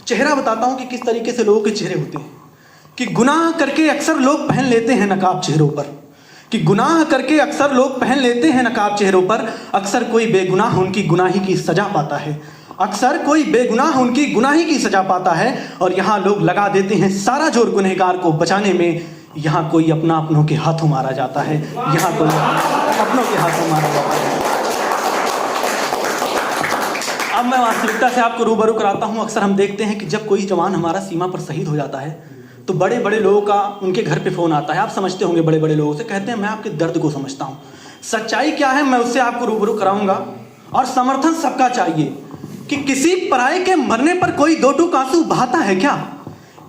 चेहरा बताता हूँ कि किस तरीके से लोगों के चेहरे होते हैं। कि गुनाह करके अक्सर लोग पहन लेते हैं नकाब चेहरों पर, कि गुनाह करके अक्सर लोग पहन लेते हैं नकाब चेहरों पर। अक्सर कोई बेगुनाह उनकी गुनाही की सजा पाता है, अक्सर कोई बेगुनाह उनकी गुनाही की सजा पाता है। और यहाँ लोग लगा देते हैं सारा जोर गुनहगार को बचाने में। यहाँ कोई अपनों के हाथों मारा जाता है, यहाँ कोई अपनों के हाथों मारा जाता है। अब मैं वास्तविकता से आपको रूबरू कराता हूँ। अक्सर हम देखते हैं कि जब कोई जवान हमारा सीमा पर शहीद हो जाता है तो बड़े बड़े लोगों का उनके घर पे फ़ोन आता है। आप समझते होंगे, बड़े बड़े लोगों से कहते हैं मैं आपके दर्द को समझता हूँ। सच्चाई क्या है मैं उससे आपको रूबरू कराऊंगा। और समर्थन सबका चाहिए कि किसी पराये के मरने पर कोई दो टूक आंसू बहाता है क्या?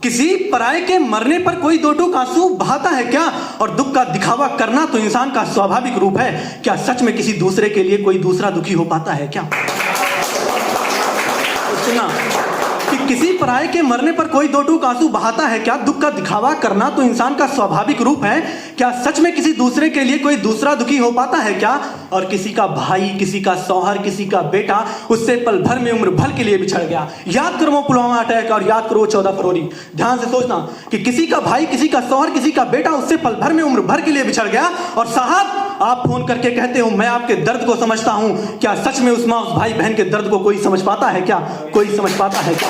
किसी पराये के मरने पर कोई दो टूक आंसू बहाता है क्या? और दुख का दिखावा करना तो इंसान का स्वाभाविक रूप है। क्या सच में किसी दूसरे के लिए कोई दूसरा दुखी हो पाता है क्या? सुना कि किसी पराये के मरने पर कोई दो टूक आंसू बहाता है क्या? दुख का दिखावा करना तो इंसान का स्वाभाविक रूप है। क्या सच में किसी दूसरे के लिए कोई दूसरा दुखी हो पाता है क्या? और किसी का भाई, किसी का शौहर, किसी का बेटा उससे पल भर में उम्र भर के लिए बिछड़ गया। याद करो वो पुलवामा अटैक और याद करो 14 फरवरी। ध्यान से सोचना कि किसी का भाई, किसी का शौहर, किसी का बेटा उससे पल भर में उम्र भर के लिए बिछड़ गया। और साहब आप फोन करके कहते हो मैं आपके दर्द को समझता हूं। क्या सच में उस माँ, उस भाई बहन के दर्द को कोई समझ पाता है क्या? कोई समझ पाता है क्या?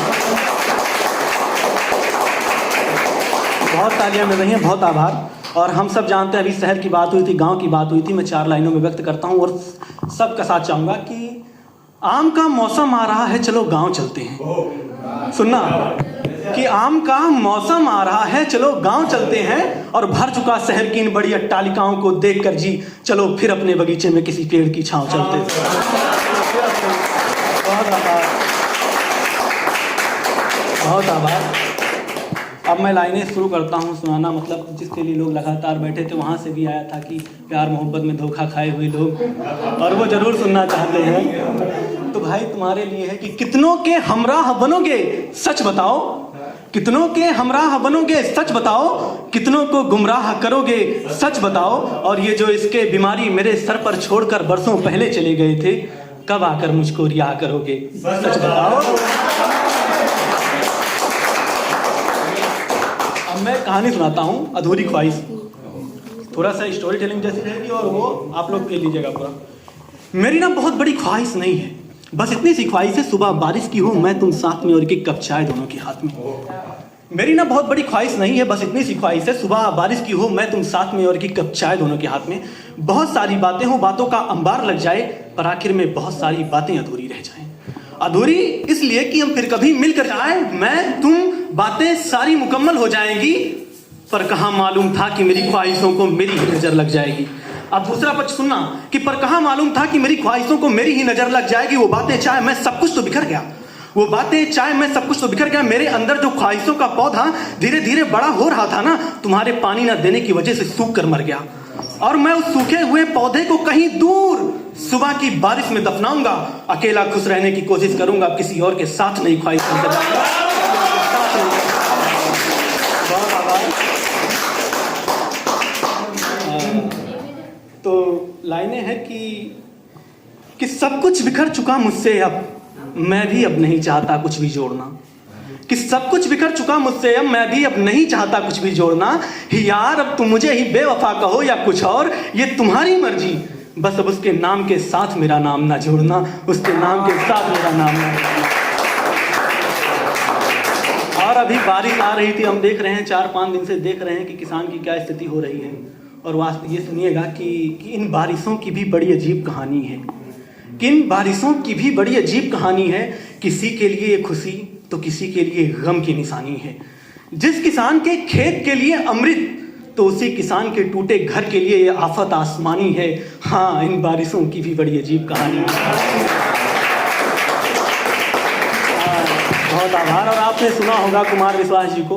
बहुत तालियां मिल रही हैं, बहुत आभार। और हम सब जानते हैं, अभी शहर की बात हुई थी, गांव की बात हुई थी। मैं 4 लाइनों में व्यक्त करता हूं और सबका साथ चाहूंगा कि आम का मौसम आ रहा है, चलो गांव चलते हैं। सुनना कि आम का मौसम आ रहा है, चलो गांव चलते हैं। और भर चुका शहर की इन बड़ी अट्टालिकाओं को देखकर जी चलो फिर अपने बगीचे में किसी पेड़ की छांव चलते हैं। बहुत आभार, बहुत आभार। अब मैं लाइनें शुरू करता हूँ सुनाना। मतलब जिसके लिए लोग लगातार बैठे थे वहाँ से भी आया था कि प्यार मोहब्बत में धोखा खाए हुए लोग, और वो ज़रूर सुनना चाहते हैं। तो भाई तुम्हारे लिए है कि कितनों के हमराह बनोगे सच बताओ, कितनों के हमराह बनोगे सच बताओ, कितनों को गुमराह करोगे सच बताओ। और ये जो इसके बीमारी मेरे सर पर छोड़कर बरसों पहले चले गए थे, कब आकर मुझको रिहा करोगे सच बताओ। मैं कहानी सुनाता हूँ, अधूरी ख्वाहिश। थोड़ा सा स्टोरी टेलिंग जैसी रहेगी और वो आप लोग ले लीजिएगा पूरा। मेरी ना बहुत बड़ी ख्वाहिश नहीं है, बस इतनी सी ख्वाहिश है सुबह बारिश की हो मैं तुम साथ में और एक कप चाय दोनों के हाथ में। मेरी ना बहुत बड़ी ख्वाहिश नहीं है, बस इतनी सी ख्वाहिश है सुबह बारिश की हो मैं तुम साथ में और एक कप चाय दोनों के हाथ में। बहुत सारी बातें हो, बातों का अंबार लग जाए, पर आखिर में बहुत सारी बातें अधूरी रह जाएं। अधूरी इसलिए कि हम फिर कभी मिलकर जाए, मैं तुम, बातें सारी मुकम्मल हो जाएंगी, पर कहाँ मालूम था कि मेरी ख्वाहिशों को मेरी ही नजर लग जाएगी। अब दूसरा पक्ष सुनना कि पर कहाँ मालूम था कि मेरी ख्वाहिशों को मेरी ही नजर लग जाएगी। वो बातें चाहे मैं सब कुछ तो बिखर गया, वो बातें चाहे मैं सब कुछ तो बिखर गया। मेरे अंदर जो ख्वाहिशों का पौधा धीरे धीरे बड़ा हो रहा था ना, तुम्हारे पानी ना देने की वजह से सूख कर मर गया। और मैं उस सूखे हुए पौधे को कहीं दूर सुबह की बारिश में दफनाऊंगा। अकेला खुश रहने की कोशिश करूंगा, किसी और के साथ नहीं ख्वाहिश करूंगा। तो लाइनें हैं कि सब कुछ बिखर चुका मुझसे, अब मैं भी अब नहीं चाहता कुछ भी जोड़ना। कि सब कुछ बिखर चुका मुझसे, अब मैं भी अब नहीं चाहता कुछ भी जोड़ना। यार अब तुम मुझे ही बेवफा कहो या कुछ और, ये तुम्हारी मर्जी, बस अब उसके नाम के साथ मेरा नाम ना जोड़ना, उसके नाम के साथ मेरा नाम ना जोड़ना। और अभी बारिश आ रही थी, हम देख रहे हैं 4-5 दिन से देख रहे हैं कि किसान की क्या स्थिति हो रही है। और वास्तव ये सुनिएगा कि इन बारिशों की भी बड़ी अजीब कहानी है, कि इन बारिशों की भी बड़ी अजीब कहानी है। किसी के लिए ये खुशी तो किसी के लिए गम की निशानी है। जिस किसान के खेत के लिए अमृत, तो उसी किसान के टूटे घर के लिए ये आफत आसमानी है। हाँ, इन बारिशों की भी बड़ी अजीब कहानी है। बहुत आभार। और आपने सुना होगा कुमार विश्वास जी को,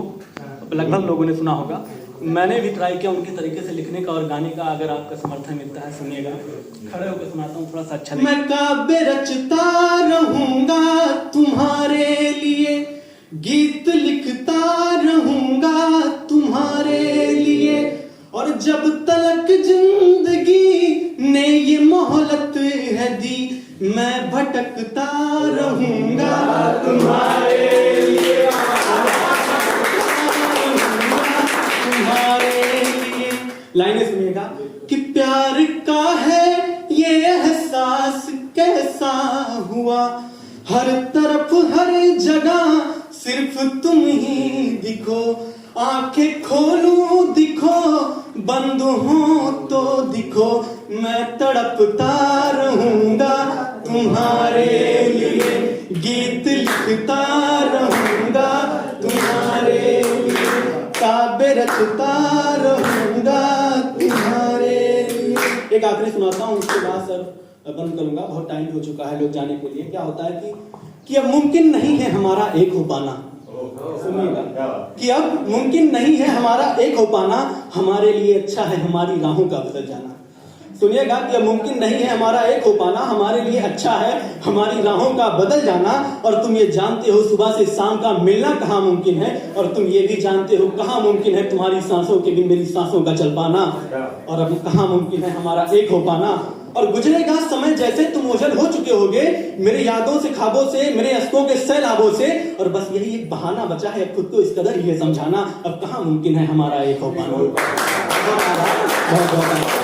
लगभग लोगों ने सुना होगा। मैंने भी ट्राई किया उनके तरीके से लिखने का और गाने का। अगर आपका समर्थन मिलता है सुनिएगा, खड़े होकर सुनाता हूँ, थोड़ा सा अच्छा लगेगा। मैं काव्य रचता रहूंगा तुम्हारे लिए, गीत लिखता रहूंगा तुम्हारे लिए, और जब तलक जिंदगी ने ये मोहलत है दी, मैं भटकता रहूंगा तुम्हारे लिए। जगह सिर्फ तुम ही दिखो, आंखें खोलूं दिखो, बंद हो तो दिखो, मैं तड़पता रहूंगा तुम्हारे लिए, गीत लिखता रहूंगा तुम्हारे लिए, काव्य रचता रहूंगा तुम्हारे लिए। एक आखिरी सुनाता हूँ, उसके बाद सर बंद करूंगा, बहुत टाइम हो चुका है लोग जाने के लिए। क्या होता है कि अब मुमकिन नहीं है हमारा एक हो पाना, सुनिएगा, कि अब मुमकिन नहीं है हमारा एक हो पाना, हमारे लिए अच्छा है हमारी राहों का बदल जाना। सुनिएगा कि अब मुमकिन नहीं है हमारा एक हो पाना, हमारे लिए अच्छा है हमारी राहों का बदल जाना। और तुम ये जानते हो सुबह से शाम का मिलना कहाँ मुमकिन है, और तुम ये भी जानते हो कहाँ मुमकिन है तुम्हारी सांसों के भी मेरी सांसों का चल पाना, और अब कहाँ मुमकिन है हमारा एक हो पाना। और गुजरेगा समय जैसे तुम ओझल हो चुके होगे मेरे यादों से, ख्वाबों से, मेरे अश्कों के सैलाबों से, और बस यही एक बहाना बचा है अब खुद को इस कदर ये समझाना, अब कहाँ मुमकिन है हमारा एक हो पाना। बहुत